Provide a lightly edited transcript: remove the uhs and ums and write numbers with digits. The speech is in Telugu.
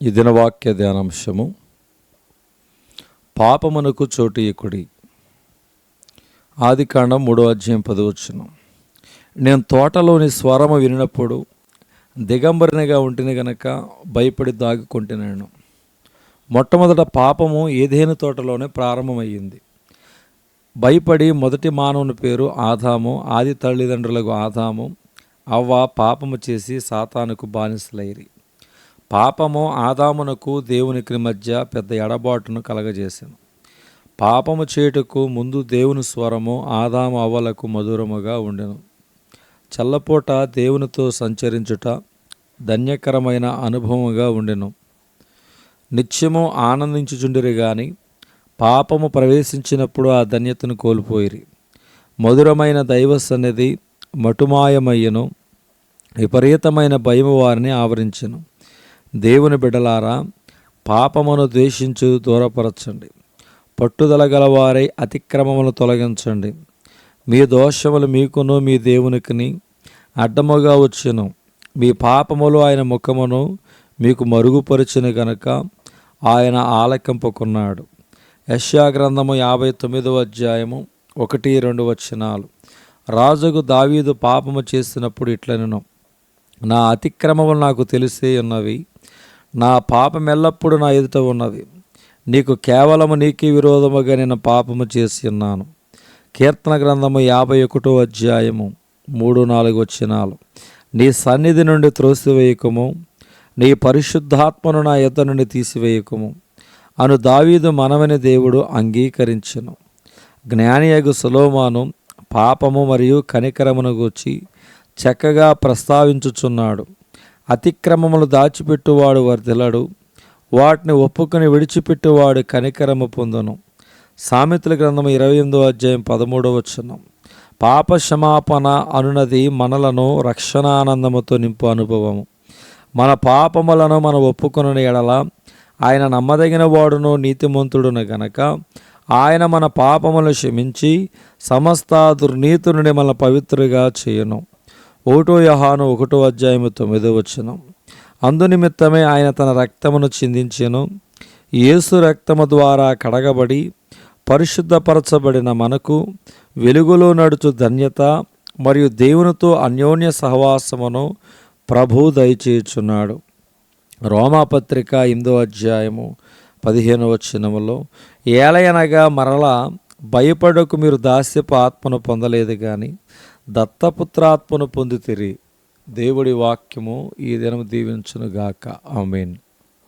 ఈ దినవాక్య ధ్యానాంశము, పాపమునకు చోటు ఇయ్యకుడి. ఆదికాండం 3:10. నేను తోటలోని స్వరము వినినప్పుడు దిగంబరినిగా ఉంటిని గనక భయపడి దాగుకొంటినాను. మొట్టమొదట పాపము ఏదేను తోటలోనే ప్రారంభమయ్యింది. భయపడి మొదటి మానవుని పేరు ఆదాము. ఆది తల్లిదండ్రులకు ఆదాము, అవ్వ పాపము చేసి సాతానుకు బానిసలైరి. పాపము ఆదామునకు దేవునికి మధ్య పెద్ద ఎడబాటును కలగజేసెను. పాపము చేయుటకు ముందు దేవుని స్వరము ఆదాము అవ్వలకు మధురముగా ఉండెను. చల్లపూట దేవునితో సంచరించుట ధన్యకరమైన అనుభవముగా ఉండెను. నిత్యము ఆనందించుచుండిరి గాని పాపము ప్రవేశించినప్పుడు ఆ ధన్యతను కోల్పోయిరి. మధురమైన దైవ సన్నిధి మటుమాయమయ్యను. విపరీతమైన భయము వారిని ఆవరించెను. దేవుని బిడ్డలారా, పాపమును ద్వేషించు దూరపరచండి. పట్టుదల గలవారై అతిక్రమమును తొలగించండి. మీ దోషములు మీకును మీ దేవునికిని అడ్డముగా వచ్చెను. మీ పాపములు ఆయన ముఖమును మీకు మరుగుపరిచిన గనుక ఆయన ఆలకింపుకున్నాడు. యెషయా గ్రంథము 59:1-2. రాజుకు దావీదు పాపము చేసినప్పుడు ఇట్లనెను: నా అతిక్రమములు నాకు తెలిసే ఉన్నవి, నా పాపమెల్లప్పుడు నా ఎదుట ఉన్నది. నీకు కేవలము నీకే విరోధముగా నేను పాపము చేసి ఉన్నాను. కీర్తన గ్రంథము 51:3-4. నీ సన్నిధి నుండి త్రోసివేయకము, నీ పరిశుద్ధాత్మను నా యొద్ద నుండి తీసివేయకము అను దావీదు మనవని దేవుడు అంగీకరించెను. జ్ఞానియగు సొలొమోను పాపము మరియు కనికరమును గూర్చి చక్కగా ప్రస్తావించుచున్నాడు. అతిక్రమములు దాచిపెట్టువాడు వర్ధిల్లడు, వాటిని ఒప్పుకొని విడిచిపెట్టువాడు కనికరము పొందును. సామెతల గ్రంథము 28:13. పాప క్షమాపణ అనునది మనలను రక్షణానందముతో నింపు అనుభవము. మన పాపములను మనం ఒప్పుకొనిన ఎడల ఆయన నమ్మదగిన వాడును నీతిమంతుడును గనక ఆయన మన పాపములను క్షమించి సమస్త దుర్నీతి నుండి మన పవిత్రుగా చేయును. 1 యోహాను 1:9. అందునిమిత్తమే ఆయన తన రక్తమును చిందించెను. యేసు రక్తము ద్వారా కడగబడి పరిశుద్ధపరచబడిన మనకు వెలుగులో నడుచు ధన్యత మరియు దేవునితో అన్యోన్య సహవాసమును ప్రభువు దయచేయుచున్నాడు. రోమాపత్రిక 8:15. ఏలయనగా మరలా భయపడకు, మీరు దాస్యపు ఆత్మను పొందలేదు కానీ దత్తపుత్రాత్మను పొందితిరి. దేవుడి వాక్యము ఈ దినము దీవించునుగాక. ఆమేన్.